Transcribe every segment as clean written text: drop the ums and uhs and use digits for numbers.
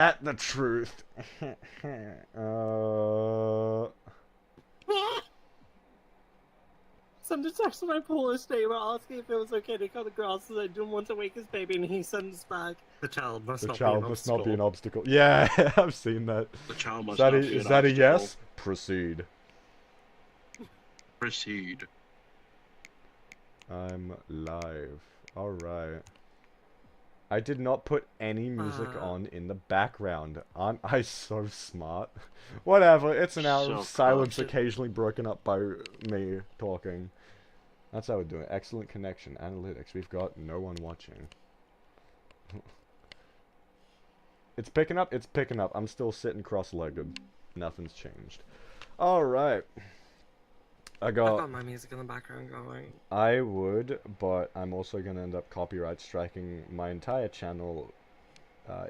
At the truth. Sent a text to my Polish neighbor asking if it was okay to cut the grass as I didn't want to wake his baby, and he sends back, the child must not be an obstacle. Yeah, I've seen that. The child must Is that not a, be an is that a obstacle. yes? Proceed. Proceed. I'm live. Alright. I did not put any music on in the background. Aren't I so smart? Whatever, it's an hour of silence occasionally broken up by me talking. That's how we're doing it. Excellent connection. Analytics. We've got no one watching. It's picking up? It's picking up. I'm still sitting cross-legged. Nothing's changed. Alright. I've got my music in the background going. I would, but I'm also going to end up copyright striking my entire channel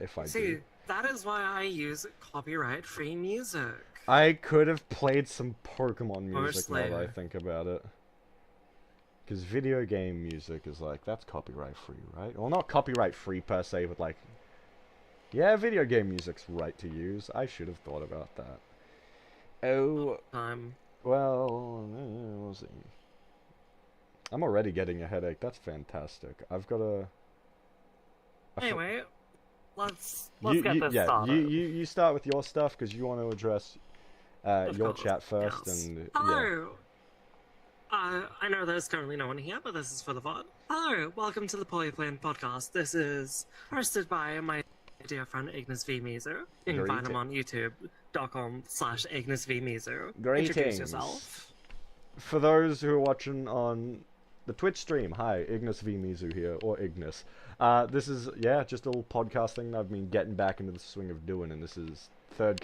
if I do. See, that is why I use copyright-free music. I could have played some Pokemon music now that I think about it. Because video game music is like, that's copyright-free, right? Well, not copyright-free per se, but like... Yeah, video game music's right to use. I should have thought about that. Oh... Well, we'll see. I'm already getting a headache. That's fantastic. I've got a... Anyway, let's get this started. You start with your stuff, because you want to address your chat first, and... Hello! Yeah. I know there's currently no one here, but this is for the VOD. Hello! Welcome to the Polyplane Podcast. This is hosted by my dear friend IgnisVeeMizu. You can find him on youtube.com/IgnisVeeMizu. Greetings. Introduce yourself. For those who are watching on the Twitch stream, hi, IgnisVeeMizu here, or Ignis. This is, just a little podcast thing that I've been getting back into the swing of doing, and this is the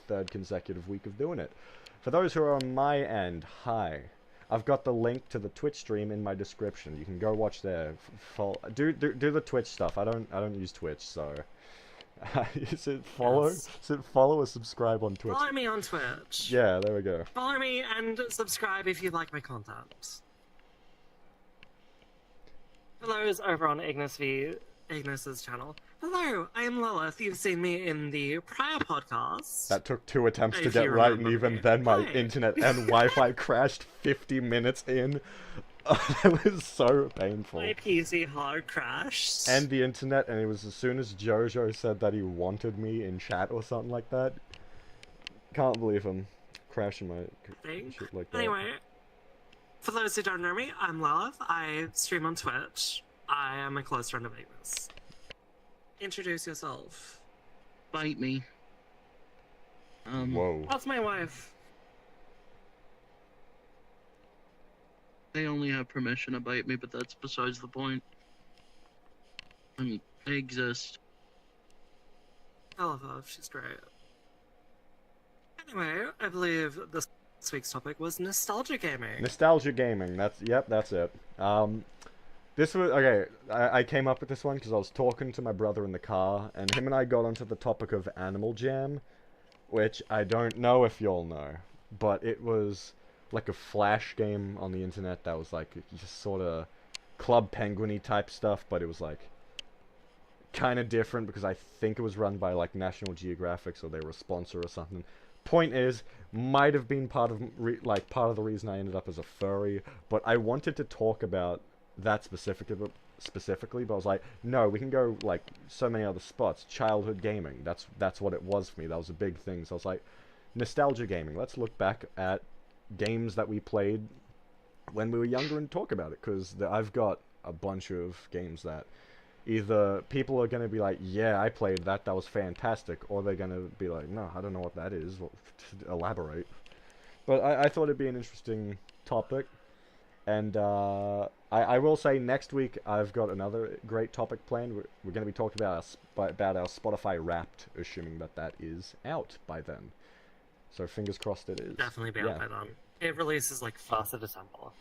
third consecutive week of doing it. For those who are on my end, hi. I've got the link to the Twitch stream in my description. You can go watch there. Do the Twitch stuff. I don't use Twitch, so is it follow? Yes. Is it follow or subscribe on Twitch? Follow me on Twitch. Yeah, there we go. Follow me and subscribe if you like my content. For those over on Ignis's channel. Hello, I am Lilith. You've seen me in the prior podcast. That took 2 attempts to get right, and even then my internet and Wi-Fi crashed 50 minutes in. It was so painful. My PC hard crashed. And the internet, and it was as soon as Jojo said that he wanted me in chat or something like that. Can't believe him crashing my shit like that. Anyway, for those who don't know me, I'm Lilith. I stream on Twitch. I am a close friend of Ignis. Introduce yourself. Bite me. Whoa. That's my wife. They only have permission to bite me, but that's besides the point. I exist. I love her. She's great. Anyway, I believe this week's topic was nostalgia gaming. Nostalgia gaming. That's it. This was, okay, I came up with this one because I was talking to my brother in the car, and him and I got onto the topic of Animal Jam, which I don't know if y'all know, but it was like a flash game on the internet that was like just sort of Club Penguin-y type stuff, but it was like kind of different because I think it was run by like National Geographic, so they were a sponsor or something. Point is, might have been part of the reason I ended up as a furry, but I wanted to talk about that specifically, but I was like, no, we can go like so many other spots. Childhood gaming, that's what it was for me. That was a big thing. So I was like, nostalgia gaming, let's look back at games that we played when we were younger and talk about it, because I've got a bunch of games that either people are going to be like, yeah, I played that was fantastic, or they're going to be like, no, I don't know what that is, elaborate. But I thought it'd be an interesting topic. And I will say next week I've got another great topic planned. We're going to be talking about our Spotify Wrapped, assuming that is out by then. So fingers crossed it is. Definitely be out by then. It releases like 1st of December,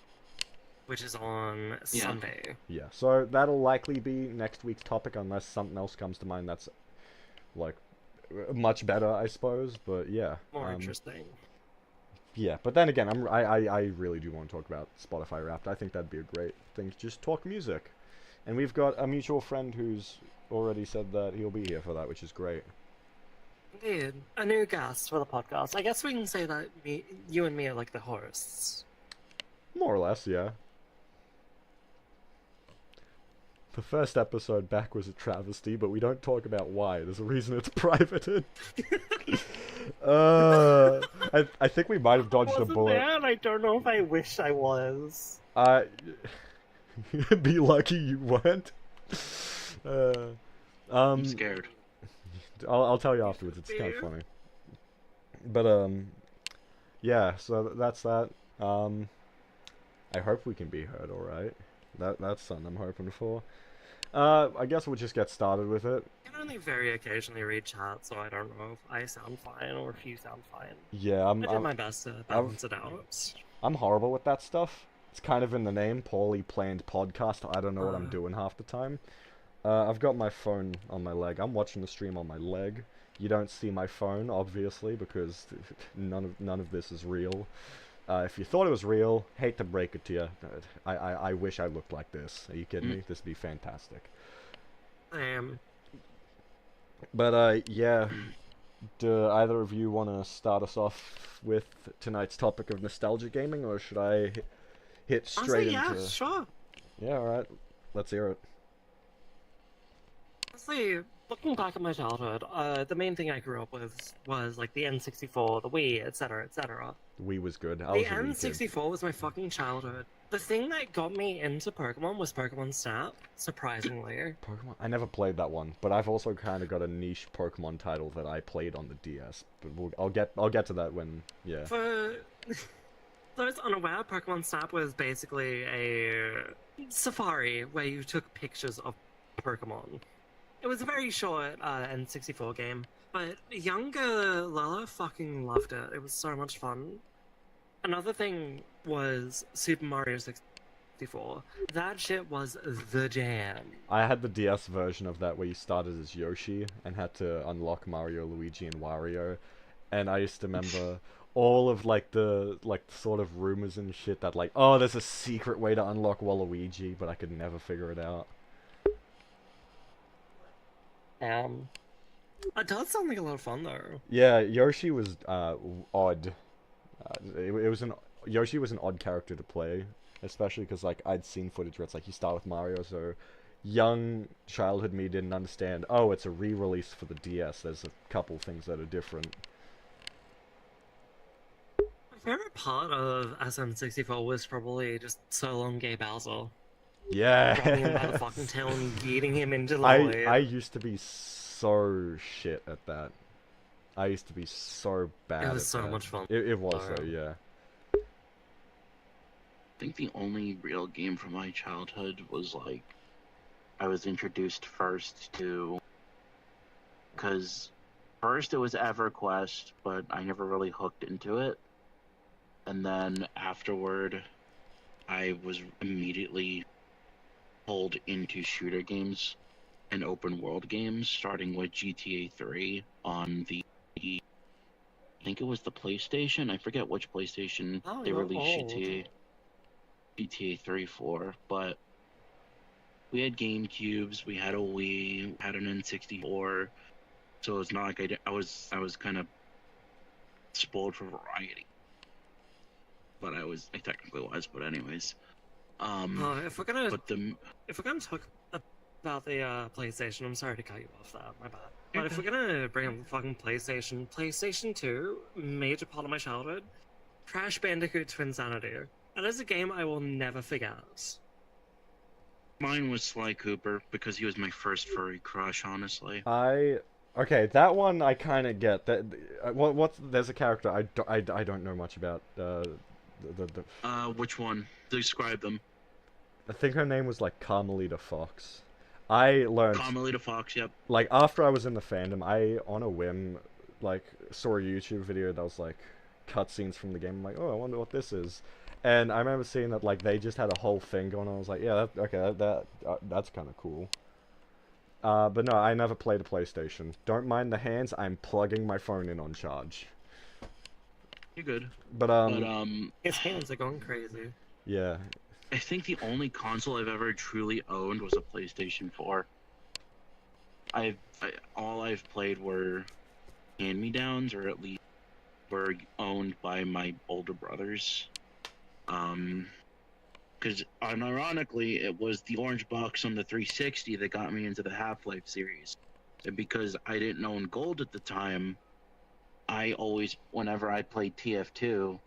which is on Sunday. Yeah, so that'll likely be next week's topic unless something else comes to mind that's like much better, I suppose. But yeah. More interesting. Yeah, but then again, I really do want to talk about Spotify Wrapped. I think that'd be a great thing to just talk music. And we've got a mutual friend who's already said that he'll be here for that, which is great. Indeed. A new guest for the podcast. I guess we can say that you and me are like the hosts. More or less, yeah. The first episode back was a travesty, but we don't talk about why. There's a reason it's privated. I think we might have dodged a bullet. There, and I don't know if I wish I was. Be lucky you weren't. I'm scared. I'll tell you afterwards. It's kind of funny. But yeah. So that's that. I hope we can be heard all right. That's something I'm hoping for. I guess we'll just get started with it. I can only very occasionally read chat, so I don't know if I sound fine or if you sound fine. Yeah, I did my best to balance it out. I'm horrible with that stuff. It's kind of in the name, poorly planned podcast. I don't know what I'm doing half the time. I've got my phone on my leg. I'm watching the stream on my leg. You don't see my phone, obviously, because none of this is real. If you thought it was real, hate to break it to you, I wish I looked like this. Are you kidding me? This would be fantastic. But yeah, do either of you want to start us off with tonight's topic of nostalgia gaming, or should I hit straight into... Yeah, sure. Yeah, alright. Let's hear it. Honestly, looking back at my childhood, the main thing I grew up with was like the N64, the Wii, etc., etc. The Wii was good. The N64 was my fucking childhood. The thing that got me into Pokemon was Pokemon Snap, surprisingly. Pokemon? I never played that one, but I've also kind of got a niche Pokemon title that I played on the DS. But I'll get to that when, yeah. For those unaware, Pokemon Snap was basically a safari where you took pictures of Pokemon. It was a very short N64 game, but younger Lila fucking loved it. It was so much fun. Another thing was Super Mario 64. That shit was the jam. I had the DS version of that where you started as Yoshi and had to unlock Mario, Luigi, and Wario. And I used to remember all of the sort of rumors and shit that like, oh, there's a secret way to unlock Waluigi, but I could never figure it out. It does sound like a lot of fun though. Yeah, Yoshi was odd. Yoshi was an odd character to play, especially because like I'd seen footage where it's like you start with Mario, so young childhood me didn't understand. Oh, it's a re-release for the DS. There's a couple things that are different. My favorite part of SN64 was probably just so long gay Bowser. Yeah. Grabbing him by the fucking tail and yeeting him into the void. I used to be so shit at that. I used to be so bad. It was so much fun. It was though, yeah. I think the only real game from my childhood was like I was introduced first to, because first it was EverQuest, but I never really hooked into it, and then afterward I was immediately pulled into shooter games and open world games, starting with GTA 3 on the, I think it was the PlayStation. I forget which PlayStation they released GTA 3 for, but we had GameCubes, we had a Wii, had an N64, so it's not like I was kind of spoiled for variety. But I technically was, but anyways. If we're gonna talk about the PlayStation, I'm sorry to cut you off there, my bad. But if we're gonna bring up the fucking PlayStation 2, major part of my childhood, Crash Bandicoot Twinsanity. That is a game I will never forget. Mine was Sly Cooper, because he was my first furry crush, honestly. Okay, that one I kind of get. That there's a character I don't know much about. Which one? Describe them. I think her name was like Carmelita Fox. I learned Carmelita Fox, yep. Like after I was in the fandom, I on a whim like saw a YouTube video that was like cutscenes from the game. I'm like, oh, I wonder what this is. And I remember seeing that like they just had a whole thing going on. I was like, yeah, that's kind of cool. But no, I never played a PlayStation. Don't mind the hands. I'm plugging my phone in on charge. You're good. But his hands are going crazy. Yeah. I think the only console I've ever truly owned was a PlayStation 4. all I've played were hand-me-downs, or at least were owned by my older brothers. Because ironically, it was the orange box on the 360 that got me into the Half-Life series. And because I didn't own gold at the time, I always, whenever I played TF2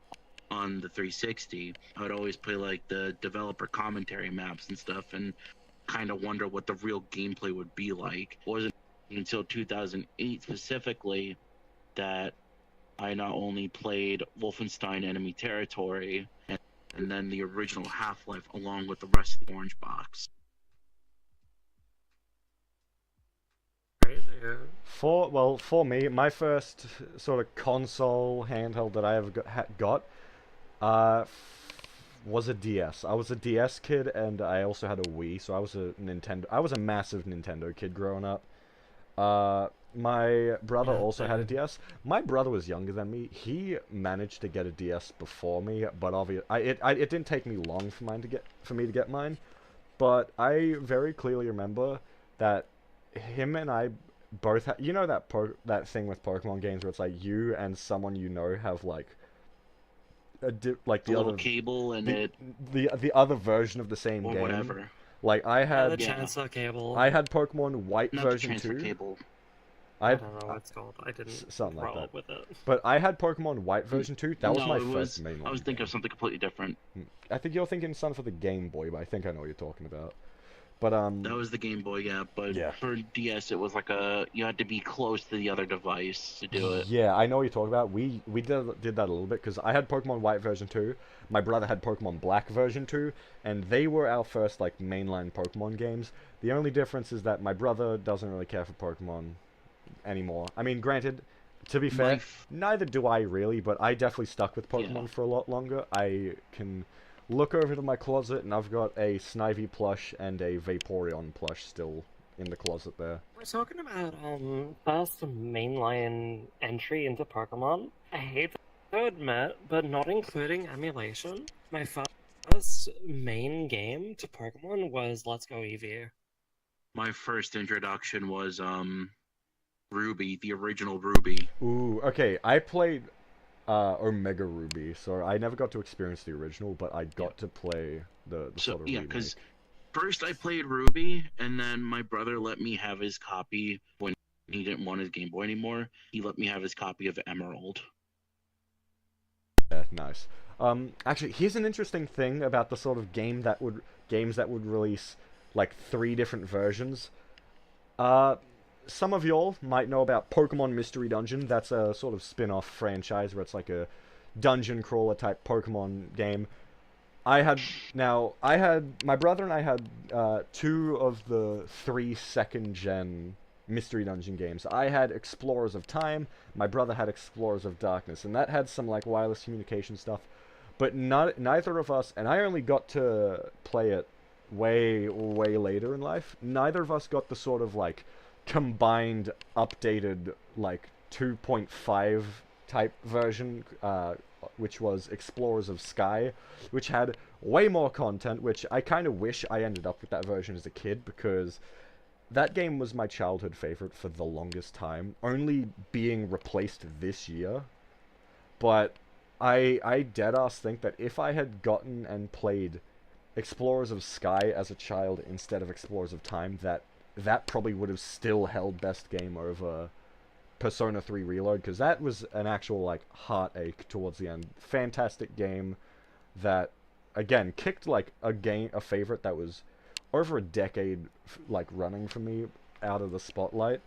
on the 360, I would always play like the developer commentary maps and stuff, and kind of wonder what the real gameplay would be like. It wasn't until 2008 specifically that I not only played Wolfenstein Enemy Territory and then the original Half-Life along with the rest of the orange box. Right there. For me, my first sort of console handheld that I ever got was a DS. I was a DS kid, and I also had a Wii, so I was a massive Nintendo kid growing up. My brother also had a DS. My brother was younger than me. He managed to get a DS before me, but it didn't take me long for me to get mine. But I very clearly remember that him and I both had, you know, that thing with Pokemon games where it's like you and someone you know have like like the little other cable and the other version of the same or game. whatever. Like I had The transfer cable. I had Pokemon White Not the version transfer 2. cable. I don't know what it's called. I didn't something like grow that. up with it. But I had Pokemon White version 2. That was No, my it first main one. I was thinking of something completely different. I think you're thinking something for the Game Boy, but I think I know what you're talking about. But That was the Game Boy, yeah. But Yeah. for DS, it was like you had to be close to the other device to do it. yeah, I know what you're talking about. We did that a little bit because I had Pokemon White version 2. My brother had Pokemon Black version 2, and they were our first like mainline Pokemon games. The only difference is that my brother doesn't really care for Pokemon anymore. I mean, granted, to be fair, neither do I really, but I definitely stuck with Pokemon for a lot longer. I can look over to my closet, and I've got a Snivy plush and a Vaporeon plush still in the closet there. We're talking about first mainline entry into Pokemon. I hate to admit, but not including emulation, my first main game to Pokemon was Let's Go Eevee. My first introduction was Ruby, the original Ruby. Ooh, okay, I played Omega Ruby, so I never got to experience the original, but I got to play the sort of remake. Because first I played Ruby, and then my brother let me have his copy when he didn't want his Game Boy anymore. He let me have his copy of Emerald. Yeah, nice. Actually, here's an interesting thing about the sort of games that would release like 3 different versions. Some of y'all might know about Pokemon Mystery Dungeon. That's a sort of spin-off franchise where it's like a dungeon crawler type Pokemon game. My brother and I had 2 of the 3 second-gen Mystery Dungeon games. I had Explorers of Time, my brother had Explorers of Darkness, and that had some like wireless communication stuff. But neither of us, and I only got to play it way later in life. Neither of us got the sort of like combined updated like 2.5 type version, which was Explorers of Sky, which had way more content, which I kind of wish I ended up with that version as a kid, because that game was my childhood favorite for the longest time, only being replaced this year. But I deadass think that if I had gotten and played Explorers of Sky as a child instead of Explorers of Time, that probably would have still held best game over Persona 3 Reload, because that was an actual like heartache towards the end. Fantastic game that again kicked like a favorite that was over a decade like running for me out of the spotlight.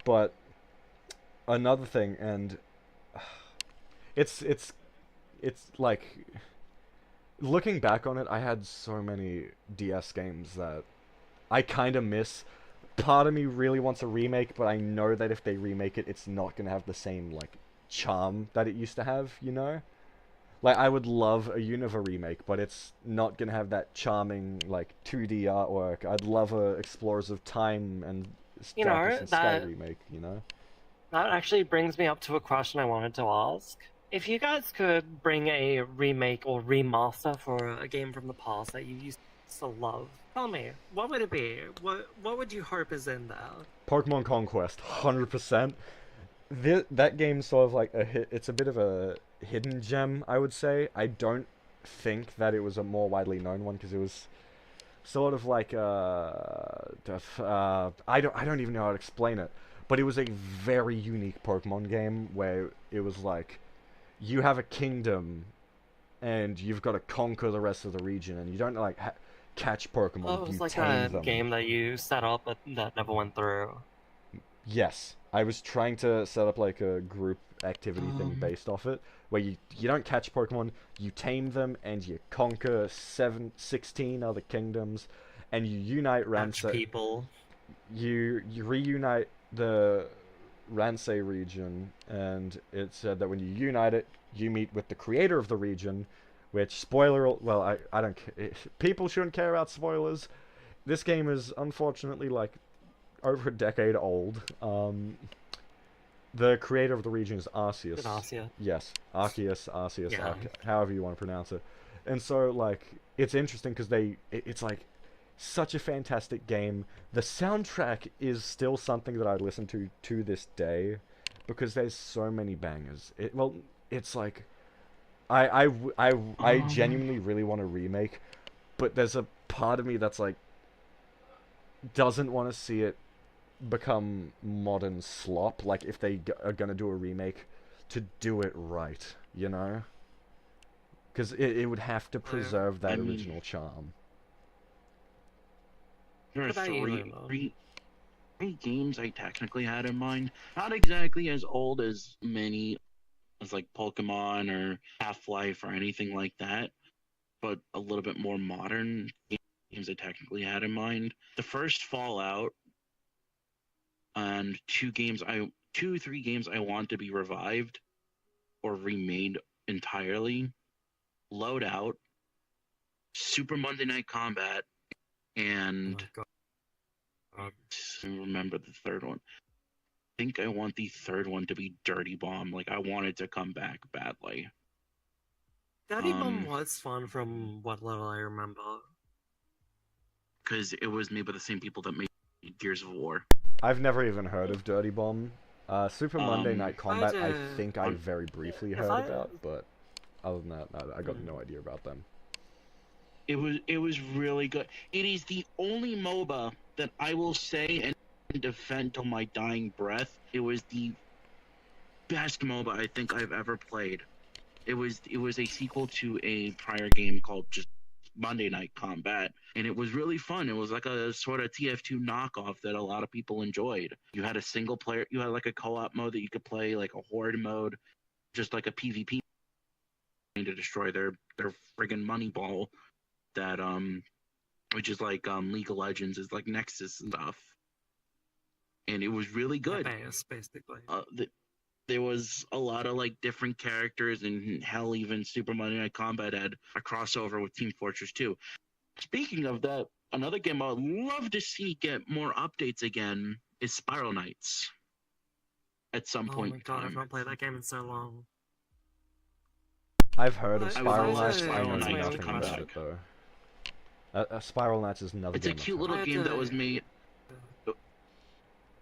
But another thing, and it's like looking back on it, I had so many DS games that I kind of miss. Part of me really wants a remake, but I know that if they remake it, it's not gonna have the same like charm that it used to have, you know? Like, I would love a Unova remake, but it's not gonna have that charming like 2D artwork. I'd love a Explorers of Time and Darkness and Sky remake, you know? That actually brings me up to a question I wanted to ask. If you guys could bring a remake or remaster for a game from the past that you used to love. Tell me, what would it be? What would you hope is in there? Pokemon Conquest, 100%. That game's sort of like it's a bit of a hidden gem, I would say. I don't think that it was a more widely known one because it was sort of like I don't even know how to explain it, but it was a very unique Pokemon game where it was like you have a kingdom and you've got to conquer the rest of the region, and you don't like catch Pokemon, Oh, it was you like tame a them. game that you set up but that never went through. Yes, I was trying to set up like a group activity thing based off it, where you don't catch Pokemon, you tame them, and you conquer 16 other kingdoms, and you unite Catch Ransei. people. You reunite the Ransei region, and it said that when you unite it, you meet with the creator of the region, which well, I don't people shouldn't care about spoilers. This game is unfortunately like over a decade old. The creator of the region is Arceus. Arceus. Yes, Arceus, Yeah. however you want to pronounce it. And so, like, it's interesting because it's like such a fantastic game. The soundtrack is still something that I listen to this day because there's so many bangers. It's like I genuinely really want a remake, but there's a part of me that's like doesn't want to see it become modern slop. Like if they are gonna do a remake, to do it right, you know, because it would have to preserve that original charm. There are What about you, three games I technically had in mind. Not exactly as old as many as like Pokemon or Half-Life or anything like that, but a little bit more modern games I technically had in mind. The first Fallout and three games I want to be revived or remade entirely. Loadout, Super Monday Night Combat, and I remember the third one. I think I want the third one to be Dirty Bomb. Like I want it to come back badly. Dirty Bomb was fun from what little I remember. Because it was made by the same people that made Gears of War. I've never even heard of Dirty Bomb. Super Monday Night Combat, I think I very briefly heard about, but other than that, I got no idea about them. It was really good. It is the only MOBA that I will say and defend till my dying breath. It was the best MOBA I think I've ever played. It was a sequel to a prior game called just Monday Night Combat, and it was really fun. It was like a sort of TF2 knockoff that a lot of people enjoyed. You had a single player, you had like a co-op mode that you could play, like a horde mode, just like a PvP to destroy their friggin' money ball that which is like League of Legends is like Nexus and stuff. And it was really good. Basically. There was a lot of like different characters, and hell, even Super Monday Night Combat had a crossover with Team Fortress 2. Speaking of that, another game I would love to see get more updates again is Spiral Knights. At some point. Oh my god, I've not played that game in so long. I've heard of Spiral Knights. I know Knights nothing come about back. it though. Spiral Knights is another game. It's a cute little game that was made.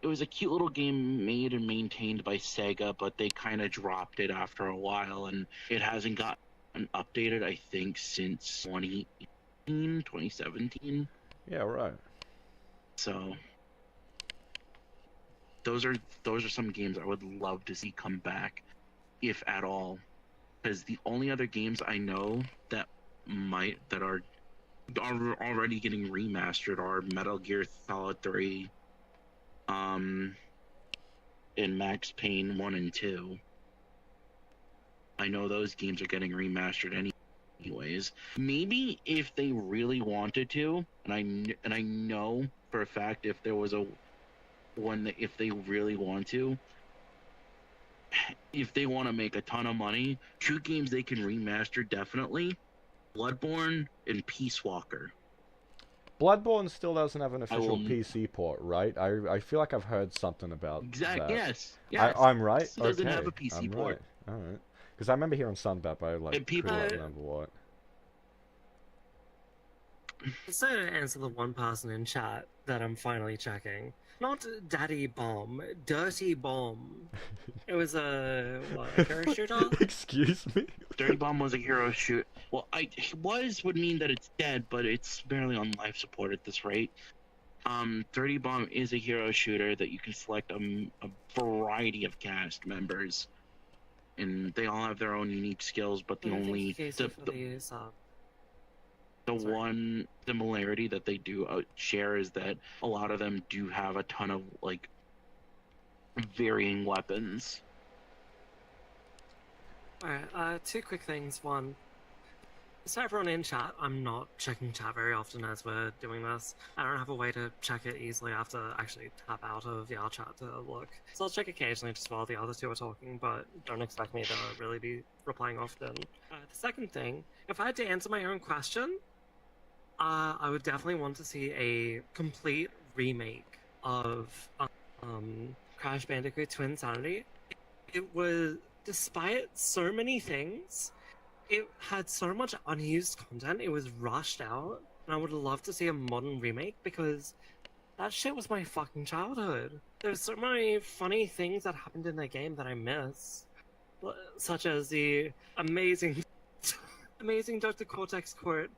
It was a cute little game made and maintained by Sega, but they kind of dropped it after a while, and it hasn't gotten updated, I think, since 2018, 2017. Yeah, right. So those are some games I would love to see come back, if at all, because the only other games I know that are already getting remastered are Metal Gear Solid 3, and Max Payne 1 and 2. I know those games are getting remastered anyways. Maybe if they really wanted to, and I know for a fact if there was a one that if they really want to, if they want to make a ton of money, two games they can remaster definitely: Bloodborne and Peace Walker. Bloodborne still doesn't have an official PC port, right? I feel like I've heard something about that. Yes. I'm right? It doesn't have a PC port. Right. Alright. Because I remember hearing something about, but I couldn't remember what. So to answer the one person in chat that I'm finally checking, not Daddy Bomb, Dirty Bomb. It was a hero shooter? Excuse me? Dirty Bomb was a hero shoot. Well, would mean that it's dead, but it's barely on life support at this rate. Dirty Bomb is a hero shooter that you can select a variety of cast members, and they all have their own unique skills. But the one similarity that they do share is that a lot of them do have a ton of like varying weapons. Alright, two quick things. One, so everyone in chat, I'm not checking chat very often as we're doing this. I don't have a way to check it easily. I have to actually tap out of the chat to look. So I'll check occasionally just while the other two are talking, but don't expect me to really be replying often. The second thing, if I had to answer my own question, I would definitely want to see a complete remake of Crash Bandicoot Twin Insanity. It was, despite so many things, it had so much unused content, it was rushed out, and I would love to see a modern remake because that shit was my fucking childhood. There's so many funny things that happened in that game that I miss, such as the amazing Dr. Cortex quote,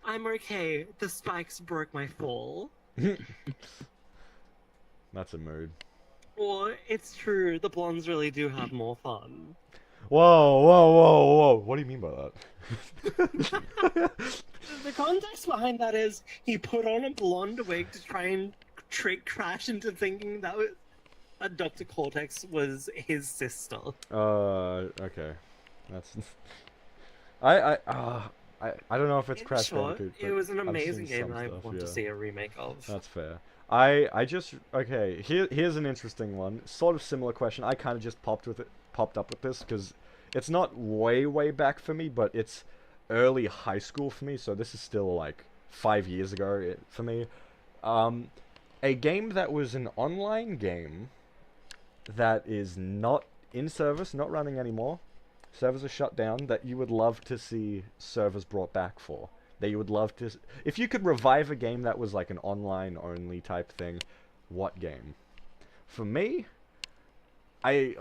"I'm okay, the spikes broke my fall." That's a mood. Or, "It's true, the blondes really do have more fun." Whoa, whoa, whoa, whoa. What do you mean by that? The context behind that is he put on a blonde wig to try and trick Crash into thinking that Dr. Cortex was his sister. Okay. That's... I don't know if it's Crash Bandicoot. It was an amazing game that I want to see a remake of. That's fair. Okay, here's an interesting one. Sort of similar question. I kind of just popped up with this because it's not way back for me, but it's early high school for me, so this is still like 5 years ago for me. A game that was an online game that is not in service, not running anymore. Servers are shut down, that you would love to see servers brought back for. That you would love to... If you could revive a game that was like an online-only type thing, what game? For me, I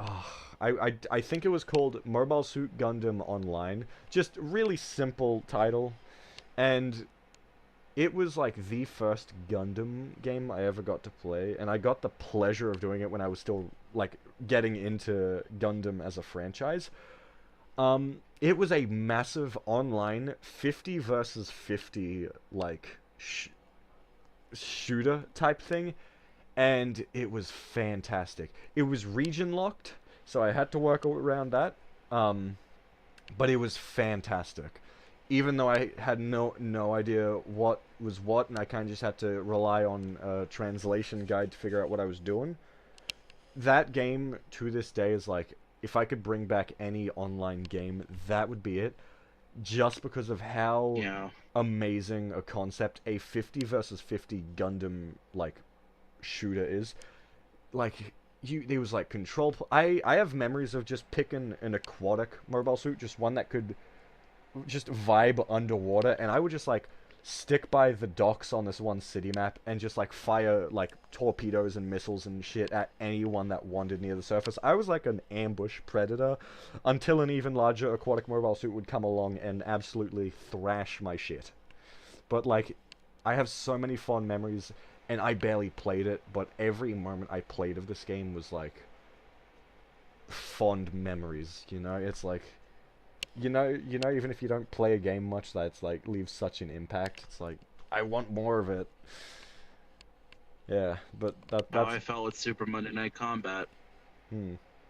think it was called Mobile Suit Gundam Online. Just really simple title. And it was like the first Gundam game I ever got to play. And I got the pleasure of doing it when I was still like getting into Gundam as a franchise. It was a massive online 50 versus 50 like shooter type thing, and it was fantastic. It was region locked, so I had to work around that. But it was fantastic. Even though I had no idea what was what, and I kind of just had to rely on a translation guide to figure out what I was doing. That game to this day is like, if I could bring back any online game, that would be it. Just because of how amazing a concept a 50 versus 50 Gundam, like, shooter is. Like, there was, like, control... I have memories of just picking an aquatic mobile suit, just one that could just vibe underwater, and I would just, like, stick by the docks on this one city map and just like fire like torpedoes and missiles and shit at anyone that wandered near the surface. I was like an ambush predator until an even larger aquatic mobile suit would come along and absolutely thrash my shit. But like, I have so many fond memories, and I barely played it, but every moment I played of this game was like fond memories, you know? It's like, you know, even if you don't play a game much, that's like leaves such an impact. It's like, I want more of it. Yeah, but that's how I felt with Super Monday Night Combat.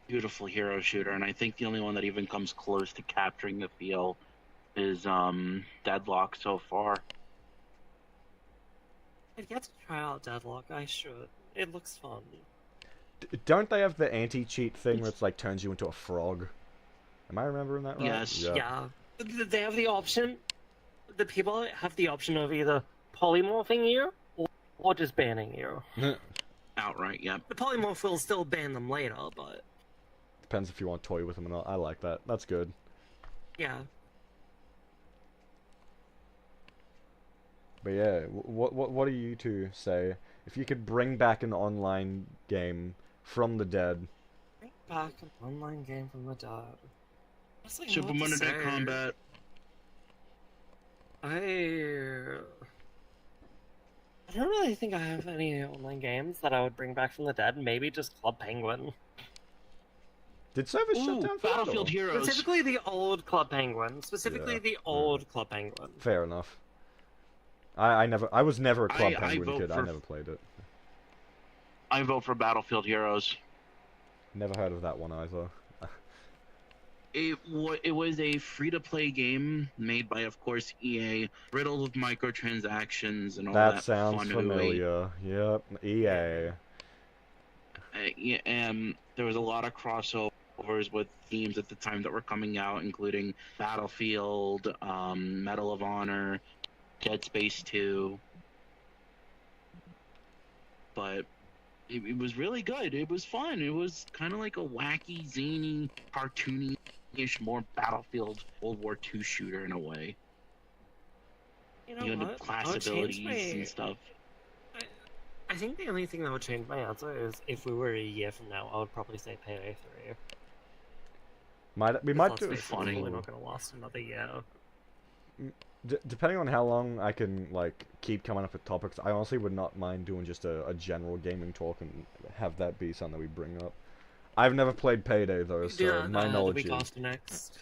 Beautiful hero shooter, and I think the only one that even comes close to capturing the feel is Deadlock so far. I'd get to try out Deadlock. I should. It looks fun. Don't they have the anti-cheat thing where it's like turns you into a frog? Am I remembering that right? Yes. Yeah. They have the option. The people have the option of either polymorphing you or just banning you. Outright, yep. The polymorph will still ban them later, but... Depends if you want to toy with them or not. I like that. That's good. Yeah. But yeah, what do you two say? If you could bring back an online game from the dead, Bring back an online game from the dead. Honestly, Super what to Monday Night say. Combat. I don't really think I have any online games that I would bring back from the dead. Maybe just Club Penguin. did servers shut Ooh, down for that, Battlefield or? Heroes. Specifically the old Club Penguin. Specifically Yeah, the old Club Penguin. Fair enough. I was never a Club I Penguin vote kid. I for- never played it. I vote for Battlefield Heroes. Never heard of that one either. It was a free-to-play game made by, of course, EA, riddled with microtransactions and all that That sounds fun familiar. Yep, EA. Yeah, there was a lot of crossovers with themes at the time that were coming out, including Battlefield, Medal of Honor, Dead Space 2. But it was really good. It was fun. It was kind of like a wacky, zany, cartoony-ish, more Battlefield World War II shooter in a way. You know You had what? class I would change abilities and stuff. I think the only thing that would change my answer is if we were a year from now, I would probably say Payday 3. We might Let's do face it. it, funny. It's probably not going to last another year. Depending on how long I can like keep coming up with topics, I honestly would not mind doing just a general gaming talk and have that be something we bring up. I've never played Payday though, so Yeah, my the knowledge week is after next.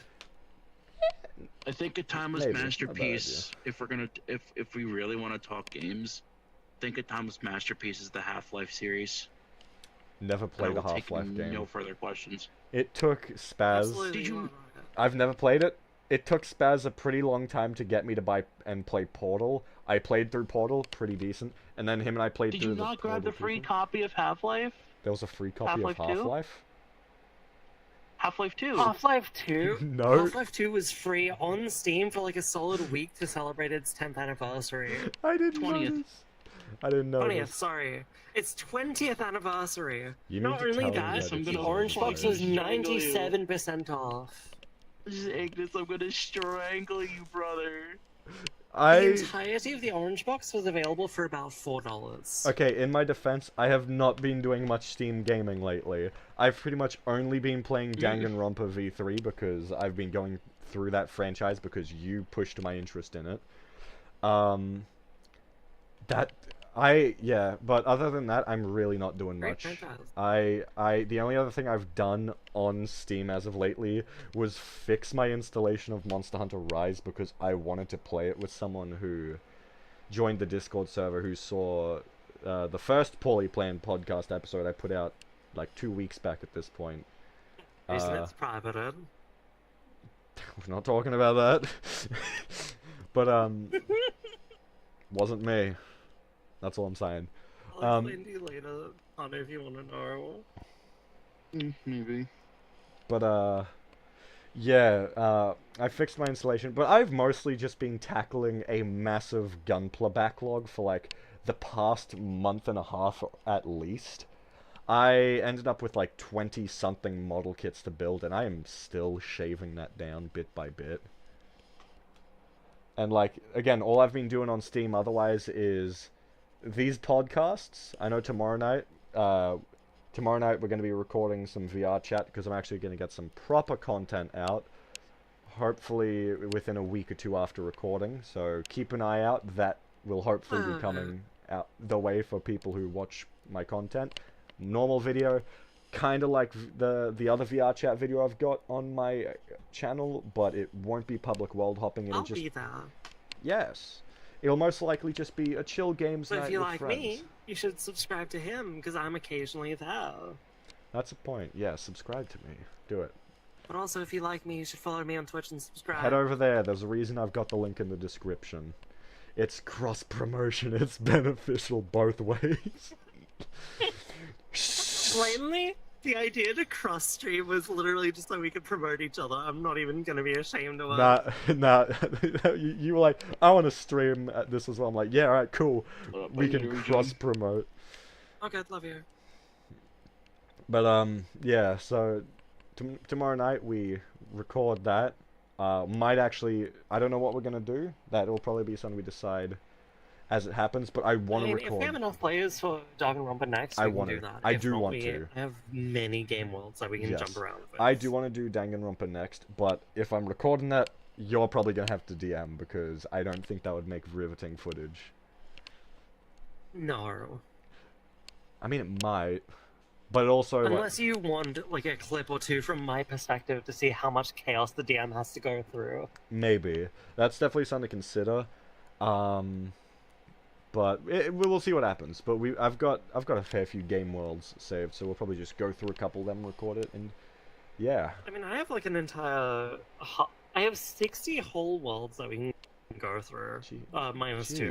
I think a timeless Maybe. Not a bad masterpiece. If we're gonna, if we really want to talk games, I think a timeless masterpiece is the Half-Life series. never I played will a take Half-Life game. no further questions. It took Spaz. Absolutely. Did you- not. I've never played it. It took Spaz a pretty long time to get me to buy and play Portal. I played through Portal, pretty decent, and then him and I played Did through you the not grab Portal the free 2 thing. copy of Half-Life? There was a free copy Half-Life of 2? Half-Life. Half-Life 2. Half-Life 2? No. Half-Life 2 was free on Steam for like a solid week to celebrate its 10th anniversary. I didn't 20th. notice. I didn't know. 20th, sorry. Its 20th anniversary. You Not need to only tell me that, I'm it's gonna the on orange box was fucking strangle you. 97% off. Ignis, I'm gonna strangle you, brother. The entirety of the orange box was available for about $4. Okay, in my defense, I have not been doing much Steam gaming lately. I've pretty much only been playing Danganronpa V3 because I've been going through that franchise because you pushed my interest in it. But other than that, I'm really not doing Great much. franchise. The only other thing I've done on Steam as of lately was fix my installation of Monster Hunter Rise because I wanted to play it with someone who joined the Discord server who saw the first poorly planned podcast episode I put out like 2 weeks back at this point. Reason it's privated. We're not talking about that. But wasn't me. That's all I'm saying. I'll explain to you later. I don't know if you want to know. Maybe. But yeah, I fixed my installation, but I've mostly just been tackling a massive Gunpla backlog for like the past month and a half at least. I ended up with like 20-something model kits to build, and I am still shaving that down bit by bit. And like, again, all I've been doing on Steam otherwise is these podcasts. I know tomorrow night we're going to be recording some VR chat because I'm actually going to get some proper content out. Hopefully within a week or two after recording. So keep an eye out. That will hopefully be coming out the way for people who watch my content. Normal video, kind of like the other VR chat video I've got on my channel, but it won't be public world hopping. It'll I'll just be there. yes. It'll most likely just be a chill games But night if you with like friends. me, you should subscribe to him, because I'm occasionally there. That's the point. Yeah, subscribe to me. Do it. But also, if you like me, you should follow me on Twitch and subscribe. Head over there. There's a reason I've got the link in the description. It's cross-promotion. It's beneficial both ways. Blatantly, the idea to cross-stream was literally just so we could promote each other. I'm not even gonna be ashamed of it. Nah. You were like, I want to stream at this as well. I'm like, yeah, alright, cool. What up, We buddy? can Region? cross-promote. Okay, love you. But, yeah, so tomorrow night we record that. Might actually, I don't know what we're gonna do. That will probably be something we decide as it happens, but I want to If we record. have enough players for Danganronpa next, I we can want do to. that. I If do not, want we to. have many game worlds that we can jump Yes. around with. I do want to do Danganronpa next, but if I'm recording that, you're probably going to have to DM because I don't think that would make riveting footage. No. I mean, it might, but also... Unless you want, like, a clip or two from my perspective to see how much chaos the DM has to go through. Maybe. That's definitely something to consider. But we'll see what happens. But I've got a fair few game worlds saved, so we'll probably just go through a couple of them, record it, and yeah. I mean, I have like an entire... I have 60 whole worlds that we can go through. Minus 2.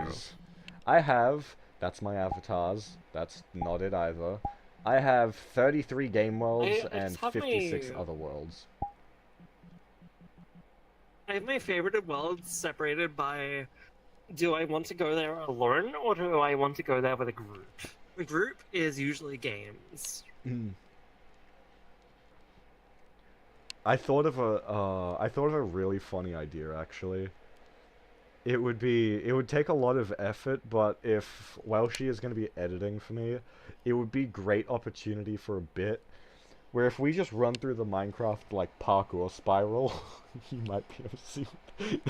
I have... That's my avatars. That's not it either. I have 33 game worlds and 56 other worlds. I have my favorite worlds separated by... Do I want to go there alone, or do I want to go there with a group? A group is usually games. I thought of a really funny idea actually. It would take a lot of effort, but if Welshie is going to be editing for me, it would be great opportunity for a bit where if we just run through the Minecraft like parkour spiral, you might be able to see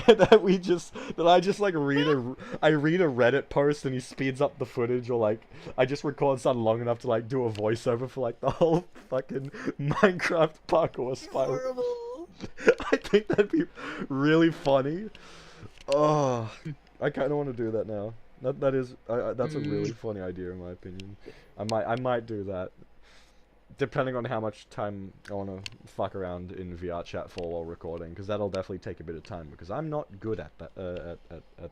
that I just like read a Reddit post and he speeds up the footage, or like I just record something long enough to like do a voiceover for like the whole fucking Minecraft parkour spiral. Horrible. I think that'd be really funny. Oh, I kind of want to do that now. That's a really funny idea in my opinion. I might do that. Depending on how much time I want to fuck around in VR chat for while recording, because that'll definitely take a bit of time, because I'm not good at that, at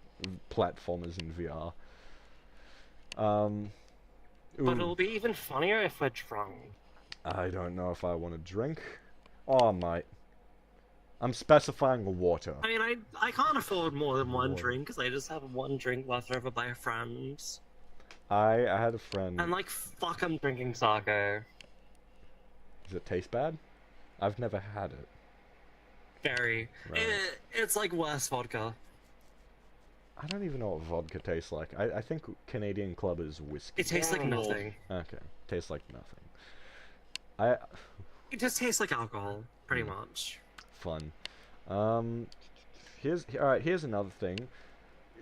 platformers in VR. But it'll be even funnier if we're drunk. I don't know if I want to drink. Oh, mate. I'm specifying water. I mean, I can't afford more than one drink, because I just have one drink left over by a friend. I had a friend... And like, fuck, I'm drinking sake. Does it taste bad? I've never had it. Very. Right. It's like worse vodka. I don't even know what vodka tastes like. I think Canadian Club is whiskey. It tastes like nothing. Okay. Tastes like nothing. It just tastes like alcohol, pretty much. Fun. Here's another thing.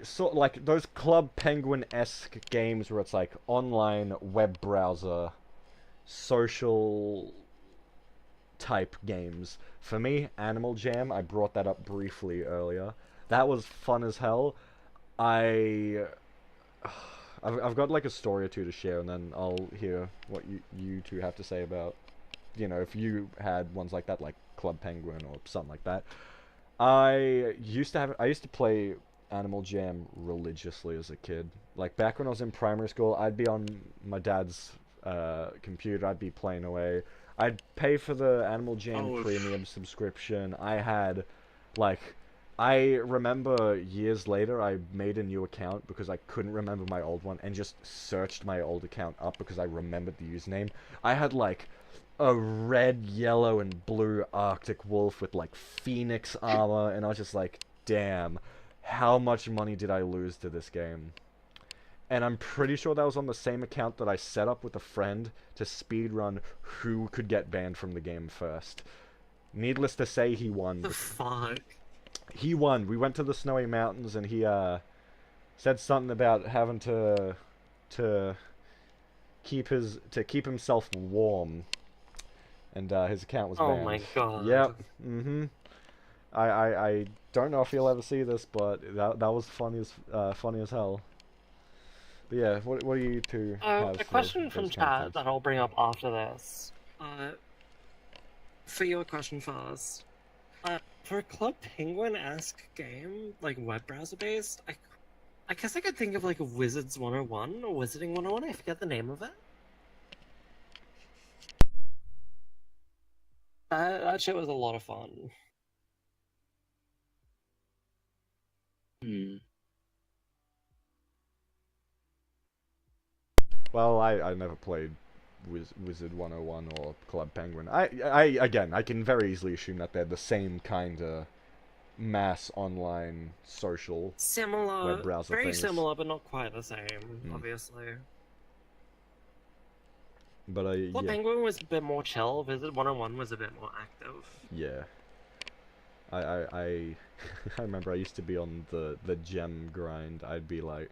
Sort like those Club Penguin-esque games where it's like online web browser social type games. For me, Animal Jam, I brought that up briefly earlier. That was fun as hell. I've got like a story or two to share, and then I'll hear what you two have to say about, you know, if you had ones like that, like Club Penguin or something like that. I used to play Animal Jam religiously as a kid. Like back when I was in primary school, I'd be on my dad's computer, I'd be playing away. I'd pay for the Animal Jam premium subscription. I had, like, I remember years later I made a new account because I couldn't remember my old one and just searched my old account up because I remembered the username. I had, like, a red, yellow, and blue Arctic Wolf with, like, Phoenix armor, and I was just like, damn, how much money did I lose to this game? And I'm pretty sure that was on the same account that I set up with a friend to speedrun who could get banned from the game first. Needless to say, he won. The fuck? He won. We went to the Snowy Mountains, and he said something about having to keep himself warm, and his account was banned. Oh my god. Yep. I don't know if you'll ever see this, but that was funny as hell. But yeah, what do you two have? A question from chat that I'll bring up after this. For your question first. For a Club Penguin-esque game, like web browser based, I guess I could think of like Wizards 101 or Wizarding 101, I forget the name of it. That shit was a lot of fun. Well, I never played Wizard 101 or Club Penguin. Again, I can very easily assume that they're the same kind of mass online social Similar, web browser very things. similar, but not quite the same, Mm. obviously. But Club yeah, Penguin was a bit more chill, Visit 101 was a bit more active. yeah. I I remember I used to be on the gem grind. I'd be like,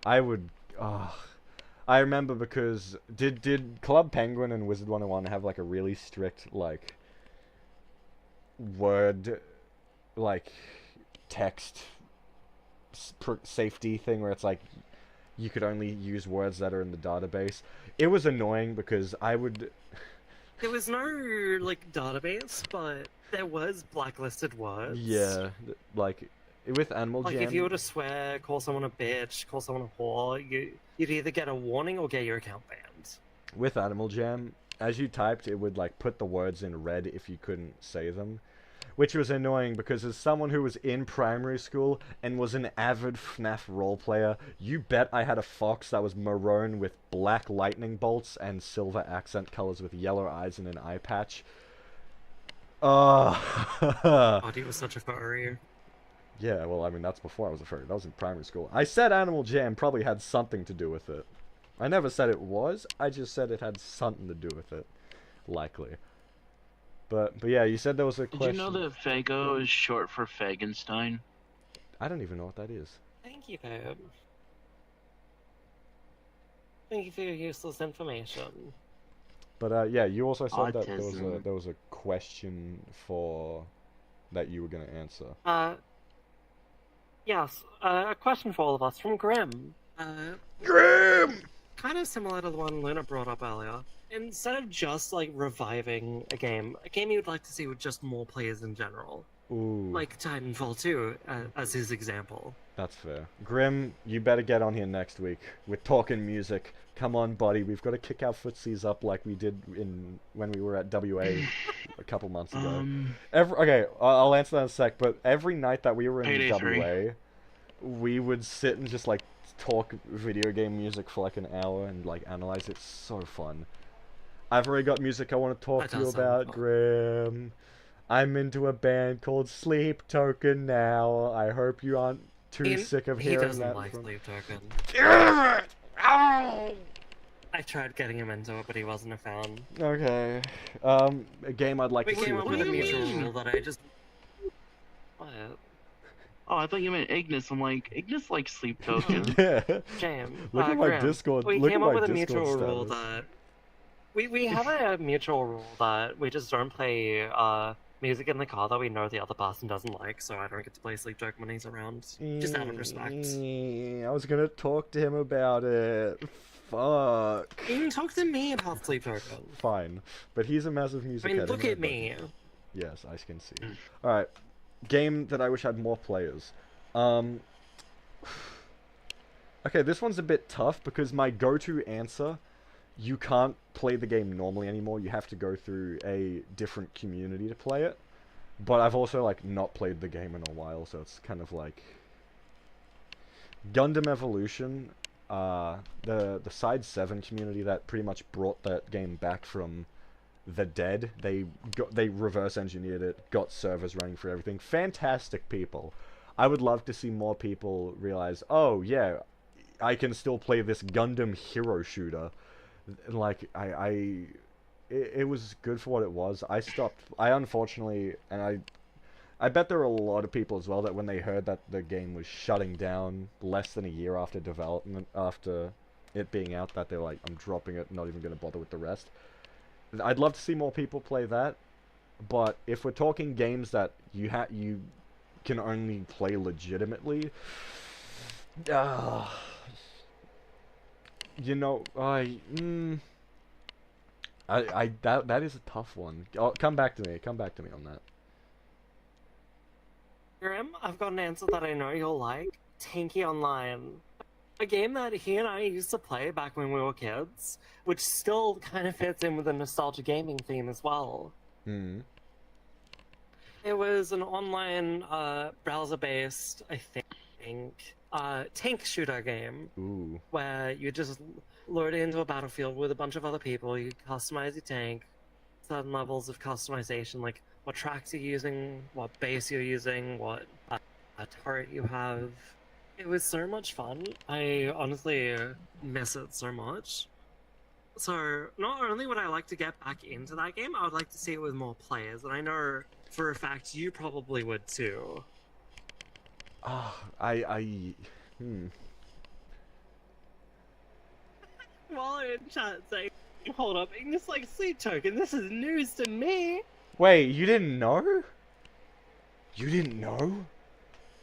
I would. I remember because did Club Penguin and Wizard 101 have like a really strict like word like text safety thing where it's like you could only use words that are in the database? It was annoying because I would. There was no, like, database, but there was blacklisted words. Yeah, like with Animal Like, Jam. if you were to swear, call someone a bitch, call someone a whore, you'd either get a warning or get your account banned. With Animal Jam, as you typed, it would like put the words in red if you couldn't say them, which was annoying because as someone who was in primary school and was an avid FNAF role player, you bet I had a fox that was maroon with black lightning bolts and silver accent colors with yellow eyes and an eye patch. God, he was such a furry. Yeah, well, I mean, that's before I was a furry. That was in primary school. I said Animal Jam probably had something to do with it. I never said it was. I just said it had something to do with it. Likely. But yeah, you said there was a question. Did you know that Fago is short for Fagenstein? I don't even know what that is. Thank you, babe. Thank you for your useless information. But yeah, you also said that Autism. there was a question for that you were gonna answer. Yes, a question for all of us from Grim. Grim! Kind of similar to the one Luna brought up earlier. Instead of just, like, reviving a game you would like to see with just more players in general. Ooh, Like Titanfall 2, as his example. that's fair. Grim, you better get on here next week. We're talking music. Come on, buddy. We've got to kick our footsies up like we did when we were at WA a couple months ago. Okay, I'll answer that in a sec. But every night that we were in Payday 3. WA, we would sit and just like talk video game music for like an hour and like analyze it. So fun. I've already got music I want to talk That to you does sound about, fun. Grim. I'm into a band called Sleep Token now. I hope you aren't too sick of He hearing doesn't that like from... Sleep Token. Damn it! Ow! I tried getting him into it, but he wasn't a fan. Okay. A game I'd like We to see came with up with a you. mutual rule that I just... What? Oh, I thought you meant Ignis. I'm like, Ignis likes Sleep Token. Yeah. Shame. Look at my Grim, Discord. We Look came at up my with a Discord mutual rule status. that... We have a mutual rule that we just don't play music in the car that we know the other person doesn't like, so I don't get to play Sleep Token when he's around. Just out of respect. I was gonna talk to him about it. Fuck. You can talk to me about Sleep Token. Fine. But he's a massive music I mean, head look anyway, at me. but- Yes, I can see. Alright. Game that I wish had more players. Okay, this one's a bit tough because my go-to answer, you can't play the game normally anymore. You have to go through a different community to play it. But I've also, like, not played the game in a while, so it's kind of like... Gundam Evolution, the Side 7 community that pretty much brought that game back from the dead. They reverse engineered it, got servers running for everything. Fantastic people. I would love to see more people realize, oh yeah, I can still play this Gundam hero shooter. Like it was good for what it was. I unfortunately, and I bet there were a lot of people as well that when they heard that the game was shutting down less than a year after development, after it being out, that they're like, I'm dropping it, not even going to bother with the rest. I'd love to see more people play that, but if we're talking games that you can only play legitimately, you know, that is a tough one. Oh, come back to me on that. Grim, I've got an answer that I know you'll like. Tanky Online. A game that he and I used to play back when we were kids, which still kind of fits in with the nostalgia gaming theme as well. Hmm. It was an online, browser-based, I think, tank shooter game. Ooh. Where you just load it into a battlefield with a bunch of other people, you customize your tank, certain levels of customization, like what tracks you're using, what bass you're using, what turret you have. It was so much fun. I honestly miss it so much. So, not only would I like to get back into that game, I would like to see it with more players, and I know for a fact you probably would too. Hmm. While in chat saying, hold up, Ignis like Sleep Token, this is news to me! Wait, you didn't know? You didn't know?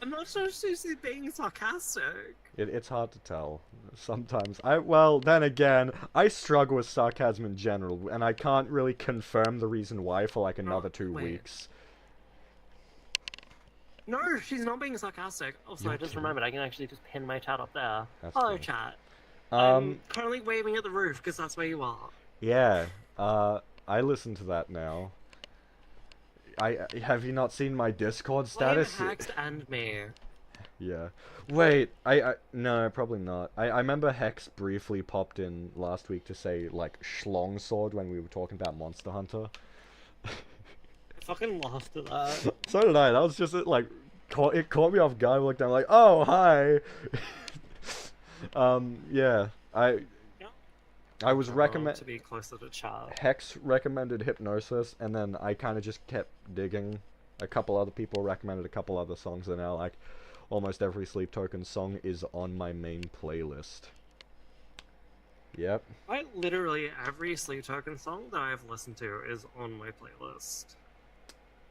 I'm not sure if she's being sarcastic. It's hard to tell. Sometimes. Well, then again, I struggle with sarcasm in general, and I can't really confirm the reason why for like another 2 wait. weeks. No, she's not being sarcastic. Also, I just Okay. remembered I can actually just pin my chat up there. That's Hello, cool. chat. I'm Um, currently waving at the roof because that's where you are. yeah, I listen to that now. Have you not seen my Discord status? Blame Hex and me. Yeah. Wait, no, probably not. I remember Hex briefly popped in last week to say, like, Schlong Sword when we were talking about Monster Hunter. I fucking laughed at that. So did I. That was just, like, it caught me off guard. I looked down, like, oh, hi! Yeah. I was recommend. To be closer to chat. Hex recommended Hypnosis, and then I kind of just kept digging. A couple other people recommended a couple other songs, and now, like, almost every Sleep Token song is on my main playlist. Yep. Quite literally every Sleep Token song that I've listened to is on my playlist.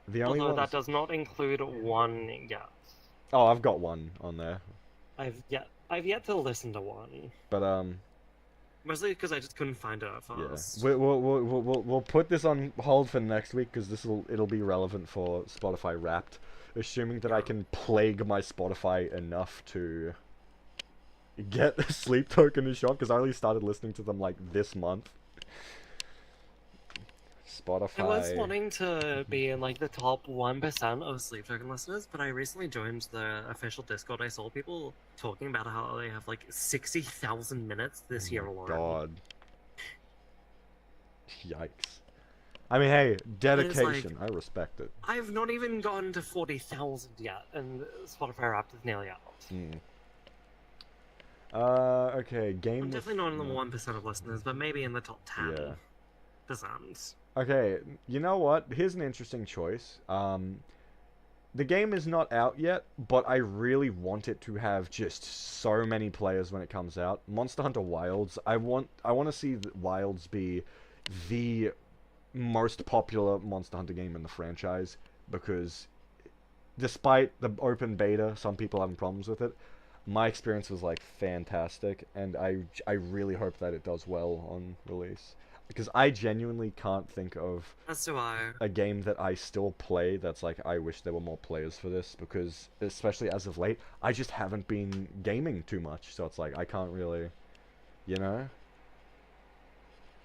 The only Although one. that does not include one yet. Oh, I've got one on there, I've yet to listen to one. but Mostly because I just couldn't find it at yeah. first. We'll put this on hold for next week because it'll be relevant for Spotify Wrapped, assuming that I can plague my Spotify enough to get a Sleep Token a shot, because I only started listening to them like this month. Spotify. I was wanting to be in like the top 1% of Sleep Token listeners, but I recently joined the official Discord. I saw people talking about how they have like 60,000 minutes this year alone. God. Yikes. I mean, hey, dedication. I respect it. I've not even gotten to 40,000 yet, and Spotify Wrapped is nearly out. Okay, game. I'm definitely not in the 1% of listeners, but maybe in the top 10%. Yeah. Okay, you know what? Here's an interesting choice. The game is not out yet, but I really want it to have just so many players when it comes out. Monster Hunter Wilds. I want to see Wilds be the most popular Monster Hunter game in the franchise, because despite the open beta, some people having problems with it, my experience was like fantastic, and I really hope that it does well on release. Because I genuinely can't think of As do I. a game that I still play that's like, I wish there were more players for this, because, especially as of late, I just haven't been gaming too much, so it's like, I can't really, you know?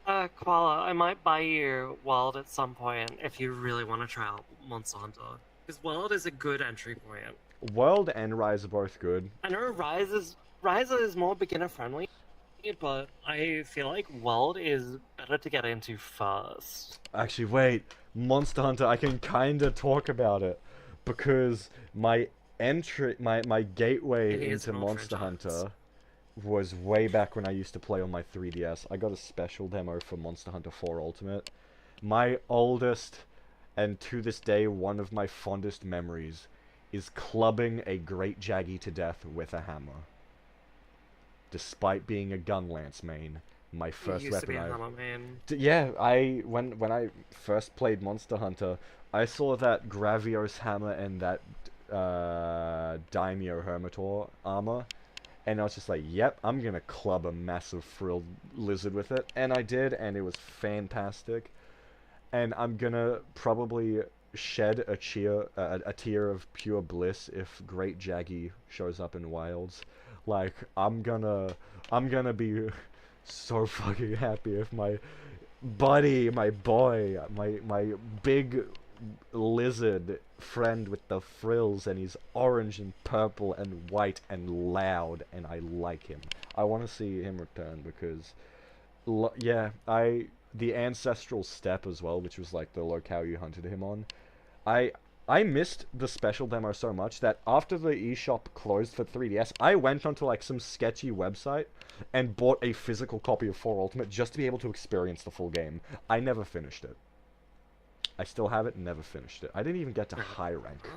Koala, I might buy you World at some point if you really want to try out Monster Hunter. Because World is a good entry point. World and Rise are both good. I know Rise is more beginner friendly, but I feel like World is better to get into first. Actually, wait, Monster Hunter, I can kinda talk about it, because my gateway into Monster Hunter was way back when I used to play on my 3DS. I got a special demo for Monster Hunter 4 Ultimate. My oldest, and to this day one of my fondest memories, is clubbing a Great Jaggy to death with a hammer. Despite being a Gunlance main, my first You used to be weapon a hammer man. yeah, when I first played Monster Hunter, I saw that Gravios hammer and that Daimyo Hermitor armor, and I was just like, yep, I'm gonna club a massive frilled lizard with it, and I did, and it was fantastic. And I'm gonna probably shed a tear of pure bliss if Great Jaggy shows up in Wilds. Like, I'm gonna be so fucking happy if my buddy, my boy, my big lizard friend with the frills, and he's orange and purple and white and loud, and I like him. I want to see him return, because yeah, the ancestral steppe as well, which was like the locale you hunted him on. I missed the special demo so much that after the eShop closed for 3DS, I went onto like some sketchy website and bought a physical copy of 4 Ultimate just to be able to experience the full game. I never finished it. I still have it, never finished it. I didn't even get to high rank.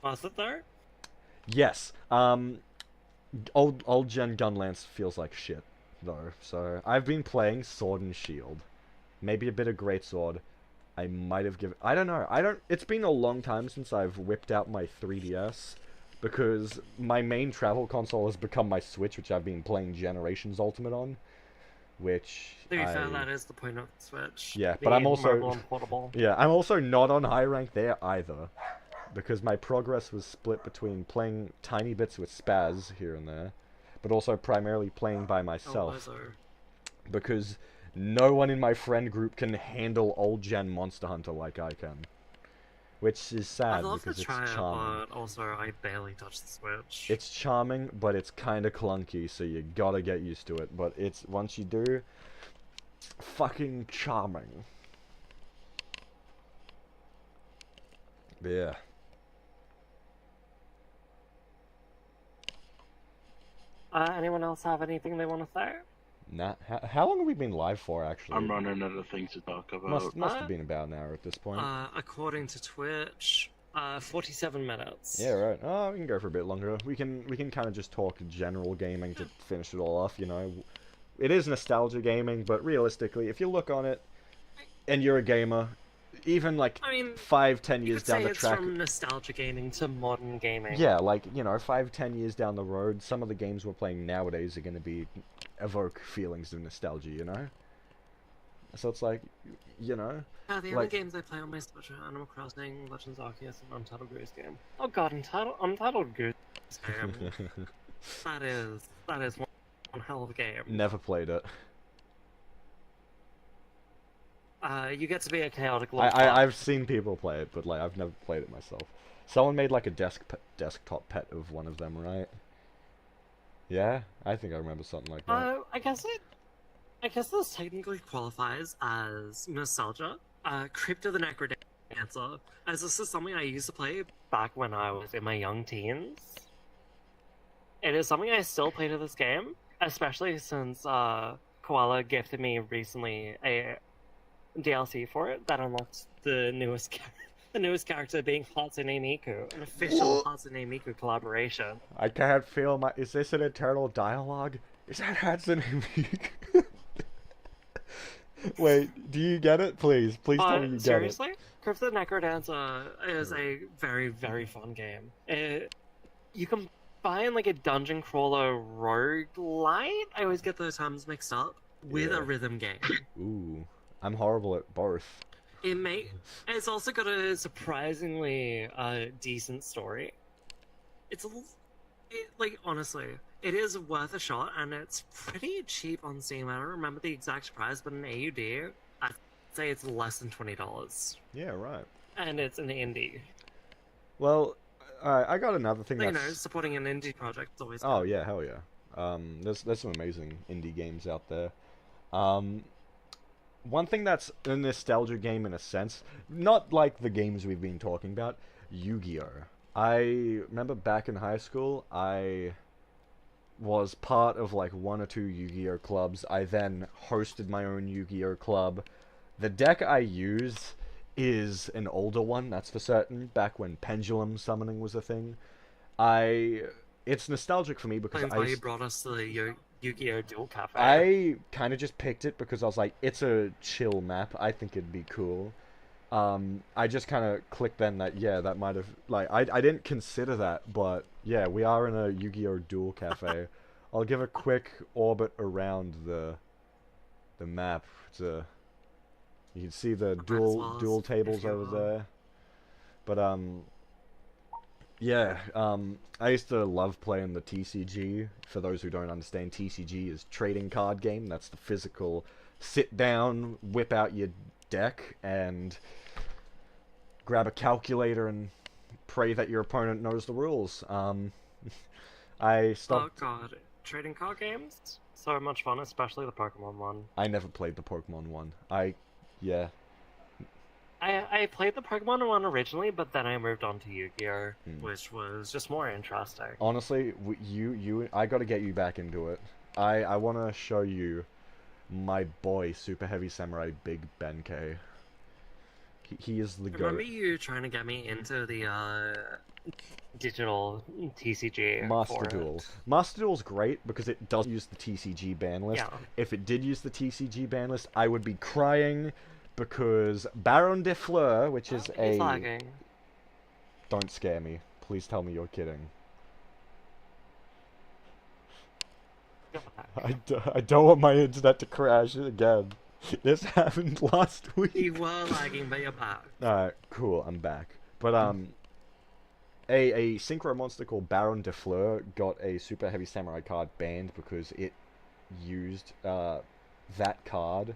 Was it there? Yes. Old gen Gunlance feels like shit though. So I've been playing Sword and Shield, maybe a bit of Greatsword. I might have given. I don't know. It's been a long time since I've whipped out my 3DS because my main travel console has become my Switch, which I've been playing Generations Ultimate on. Which To be fair, that is the point of the Switch. Yeah, but I'm also mobile and portable. Yeah, I'm also not on high rank there either, because my progress was split between playing tiny bits with Spaz here and there, but also primarily playing by myself. Because no one in my friend group can handle old gen Monster Hunter like I can. Which is sad because it's charming. But also I barely touch the Switch. It's charming, but it's kinda clunky, so you gotta get used to it. But it's, once you do, fucking charming. But yeah. Anyone else have anything they want to say? Nah. How long have we been live for, actually? I'm running out of things to talk about. Must have been about an hour at this point. According to Twitch, 47 minutes. Yeah, right. Oh, we can go for a bit longer. We can kind of just talk general gaming to finish it all off, you know. It is nostalgia gaming, but realistically, if you look on it, and you're a gamer, even like 5-10 years down the track, from nostalgia gaming to modern gaming. Yeah, like, you know, 5-10 years down the road, some of the games we're playing nowadays are going to evoke feelings of nostalgia, you know? So it's like, you know... Yeah, the only games I play on my Switch are Animal Crossing, Legends Arceus, and Untitled Goose Game. Oh god, Untitled Goose Game. that is one hell of a game. Never played it. You get to be a chaotic I've seen people play it, but like I've never played it myself. Someone made like a desktop pet of one of them, right? Yeah, I think I remember something like that. I guess this technically qualifies as nostalgia. Crypto the Necrodancer, as this is something I used to play back when I was in my young teens. It is something I still play to this game, especially since Koala gifted me recently a DLC for it that unlocks the newest character being Hatsune Miku, an official Hatsune Miku collaboration. I can't feel my... Is this an eternal dialogue? Is that Hatsune Miku? Wait, do you get it? Please tell me you get seriously? Crypt the Necrodancer is a very, very fun game. You can combine like a dungeon crawler roguelite, I always get those terms mixed up, with a rhythm game. Ooh. I'm horrible at both. It's also got a surprisingly decent story. Honestly, it is worth a shot, and it's pretty cheap on Steam. I don't remember the exact price, but in AUD, I'd say it's less than $20. Yeah, right. And it's an indie. Well, I got another thing that's... You know, supporting an indie project is always good. Yeah, hell yeah. There's some amazing indie games out there. One thing that's a nostalgia game in a sense, not like the games we've been talking about, Yu-Gi-Oh! I remember back in high school, I was part of like 1 or 2 Yu-Gi-Oh! Clubs. I then hosted my own Yu-Gi-Oh! Club. The deck I use is an older one, that's for certain, back when pendulum summoning was a thing. It's nostalgic for me because That's why you brought us to the Yu-Gi-Oh! Duel Cafe. I kind of just picked it because I was like, it's a chill map. I think it'd be cool. I just kind of clicked then that, yeah, that might have... Like, I didn't consider that, but yeah, we are in a Yu-Gi-Oh! Duel Cafe. I'll give a quick orbit around the map. You can see the dual tables over there. But, yeah, I used to love playing the TCG. For those who don't understand, TCG is trading card game. That's the physical sit down, whip out your deck, and grab a calculator and pray that your opponent knows the rules. I stopped... Oh god, trading card games? so much fun, especially the Pokemon one. I never played the Pokemon one. Yeah. I played the Pokemon one originally, but then I moved on to Yu-Gi-Oh, Hmm. which was just more interesting. Honestly, I gotta get you back into it. I wanna show you my boy, Super Heavy Samurai Big Benkei. He is the Remember goat. you trying to get me into the digital TCG Master for Duel. it? Master Duel's great because it does use the TCG ban list. Yeah. If it did use the TCG ban list, I would be crying because Baron de Fleur, which is He's a... lagging. Don't scare me. Please tell me you're kidding. Go back. I don't want my internet to crash again. This happened last week. You were lagging, but you're back. Alright, cool, I'm back. But, a synchro monster called Baron de Fleur got a Super Heavy Samurai card banned because it used, that card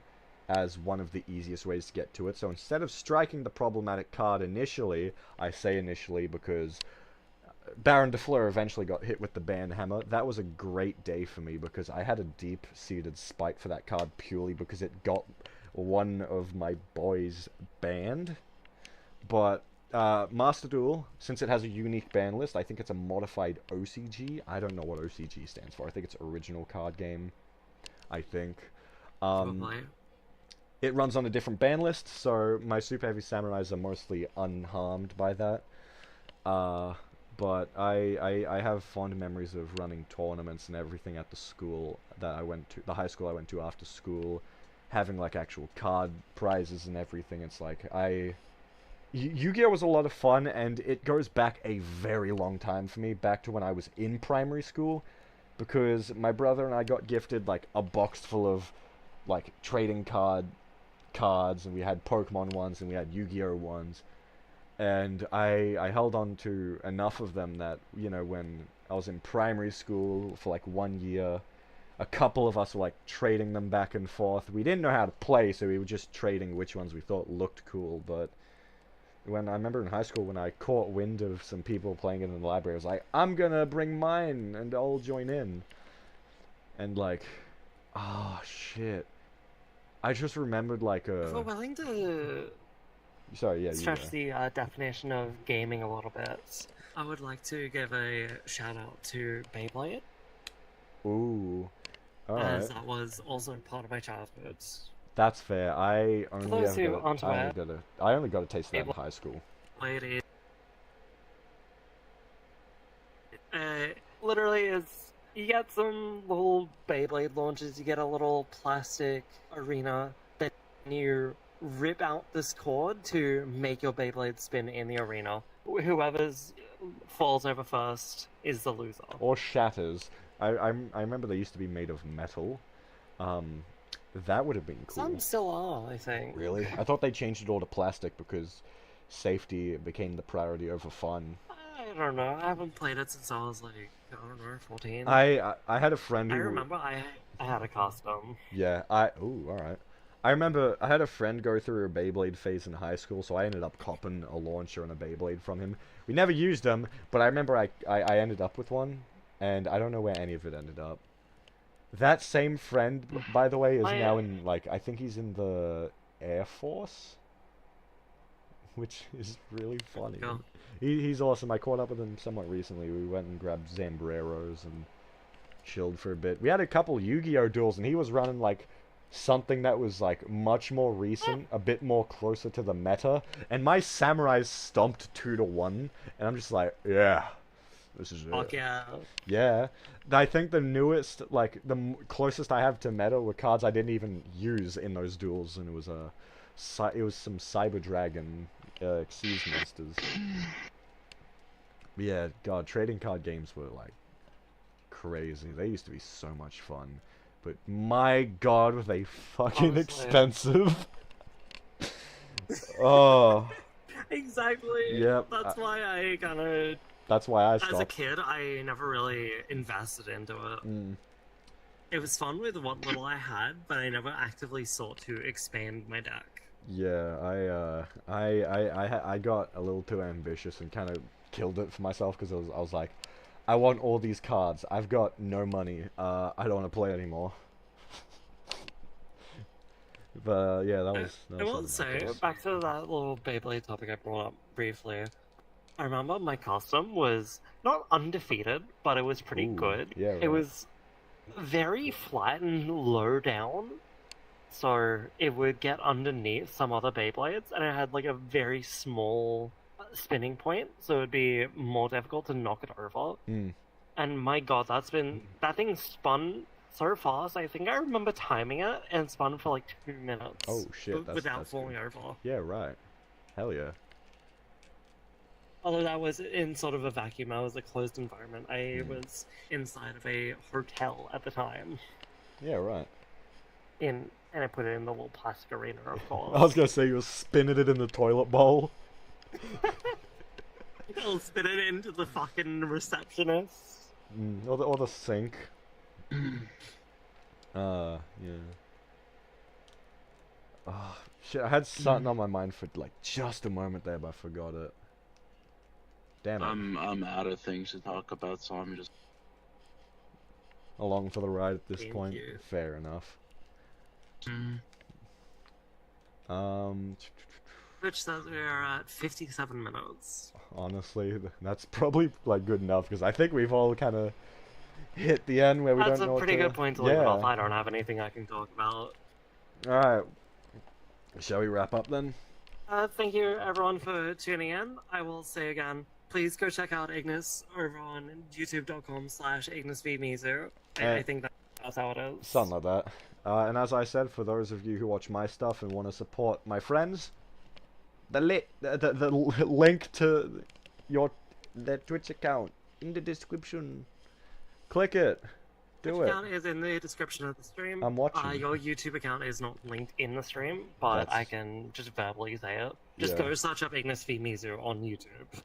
as one of the easiest ways to get to it. So instead of striking the problematic card initially, I say initially because Baron de Fleur eventually got hit with the ban hammer. That was a great day for me because I had a deep-seated spite for that card purely because it got one of my boys banned. But Master Duel, since it has a unique ban list, I think it's a modified OCG. I don't know what OCG stands for. I think it's Original Card Game. I think. Probably. It runs on a different ban list, so my Super Heavy Samurais are mostly unharmed by that. But I have fond memories of running tournaments and everything at the school that I went to, the high school I went to after school, having like actual card prizes and everything. It's like Yu-Gi-Oh was a lot of fun, and it goes back a very long time for me, back to when I was in primary school, because my brother and I got gifted like a box full of like trading cards, and we had Pokemon ones and we had Yu-Gi-Oh ones, and I held on to enough of them that, you know, when I was in primary school for like 1 year, a couple of us were like trading them back and forth. We didn't know how to play, so we were just trading which ones we thought looked cool. But when I remember in high school, when I caught wind of some people playing it in the library, I was like, I'm gonna bring mine and I'll join in. And like, oh shit, I just remembered like If we're willing to sorry, yeah, stretch the definition of gaming a little bit, I would like to give a shout out to Beyblade, Ooh, as alright. that was also part of my childhood. That's fair. I those who aren't aware, I only got a taste of that in high school. Beyblade literally is, you get some little Beyblade launches, you get a little plastic arena, then you rip out this cord to make your Beyblade spin in the arena. Whoever's falls over first is the loser. Or shatters. I remember they used to be made of metal. That would have been cool. Some still are, I think. Really? I thought they changed it all to plastic because safety became the priority over fun. I don't know. I haven't played it since I was like, I don't know, 14. I had a friend who... I remember I had a custom. Yeah, ooh, alright. I remember I had a friend go through a Beyblade phase in high school, so I ended up copping a launcher and a Beyblade from him. We never used them, but I remember I ended up with one, and I don't know where any of it ended up. That same friend, by the way, is now in, like, I think he's in the Air Force? Which is really funny. Yeah. He's awesome. I caught up with him somewhat recently. We went and grabbed Zambreros and chilled for a bit. We had a couple Yu-Gi-Oh duels, and he was running, like, something that was, like, much more recent, a bit more closer to the meta, and my samurais stomped 2-1, and I'm just like, yeah, this is it. Fuck yeah. Yeah. I think the newest, like, closest I have to meta were cards I didn't even use in those duels, and it was some Cyber Dragon, Xyz monsters. But yeah, god, trading card games were, like, crazy. They used to be so much fun. But my god, were they fucking Honestly. expensive. Oh. Exactly. Yep. That's why I kind of... That's why I As a stopped. kid, I never really invested into it. Mm. It was fun with what little I had, but I never actively sought to expand my deck. Yeah, I got a little too ambitious and kind of killed it for myself because I was like, I want all these cards. I've got no money. I don't want to play anymore. But yeah, that was. I will something, say, of course. back to that little Beyblade topic I brought up briefly. I remember my custom was not undefeated, but it was pretty Ooh, good. yeah, It right. was very flat and low down, so it would get underneath some other Beyblades, and it had like a very small spinning point, so it'd be more difficult to knock it over. Mm. And my god, that thing spun so fast. I think I remember timing it and spun for like 2 minutes. Oh shit! Without That's falling good. over. Yeah, right. Hell yeah. Although that was in sort of a vacuum, I was a closed environment. I was inside of a hotel at the time. Yeah, right. And I put it in the little plastic arena, of course. I was gonna say you were spinning it in the toilet bowl. I'll spin it into the fucking receptionist. Or the sink. Yeah. Oh, shit, I had something on my mind for like just a moment there, but I forgot it. Damn it. I'm out of things to talk about, so I'm just. Along for the ride at this Thank point. you. Fair enough. Mm. Which says we are at 57 minutes. Honestly, that's probably like good enough because I think we've all kind of hit the end where we That's don't know a pretty what to... good point to leave it off. I don't have anything I can talk about. Alright. Shall we wrap up then? Thank you everyone for tuning in. I will say again, please go check out Ignis over on youtube.com/IgnisVeeMizu. I think that's how it is. Something like that. And as I said, for those of you who watch my stuff and want to support my friends, the link to their Twitch account in the description. Click it. Do Twitch it. account is in the description of the stream. I'm watching. Your YouTube account is not linked in the stream, but I can just verbally say it. Just go search up IgnisVeeMizu on YouTube.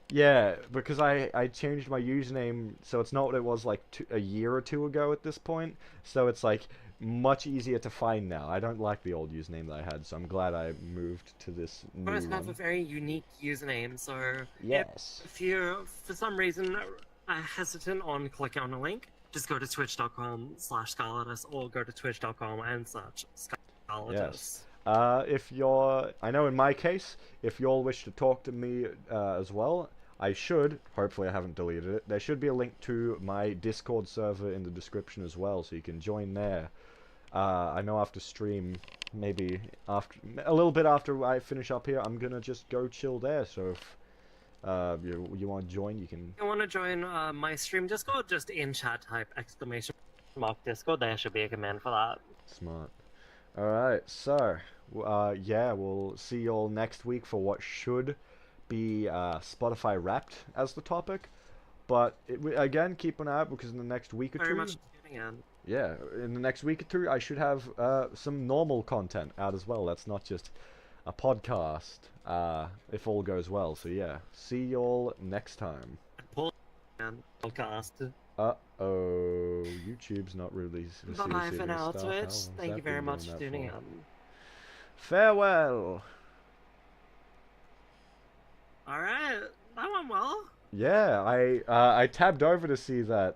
Yeah, because I changed my username, so it's not what it was like a year or two ago at this point. So it's like much easier to find now. I don't like the old username that I had, so I'm glad I moved to this new You guys have a one. very unique username, so Yes. if you, for some reason, are hesitant on clicking on a link, just go to twitch.com/Scarletus or go to twitch.com and search Scarletus. Yes. If you're, I know in my case, if you all wish to talk to me as well, I should, hopefully I haven't deleted it, there should be a link to my Discord server in the description as well, so you can join there. I know after stream, maybe after a little bit after I finish up here, I'm gonna just go chill there, so if you want to join, you can... If you want to join my stream Discord, just in chat type !Discord, there should be a command for that. Smart. Alright, so, yeah, we'll see you all next week for what should be Spotify Wrapped as the topic. But, again, keep an eye out because in the next week or Very two... much tuning in. Yeah, in the next week or two, I should have some normal content out as well. That's not just a podcast, if all goes well. So yeah, see you all next time. Podcast. Uh-oh, YouTube's not really Bye for now, stuff. Twitch. How long's Thank that you very been much doing for that tuning for? in. Farewell! Alright, that went well. Yeah, I tabbed over to see that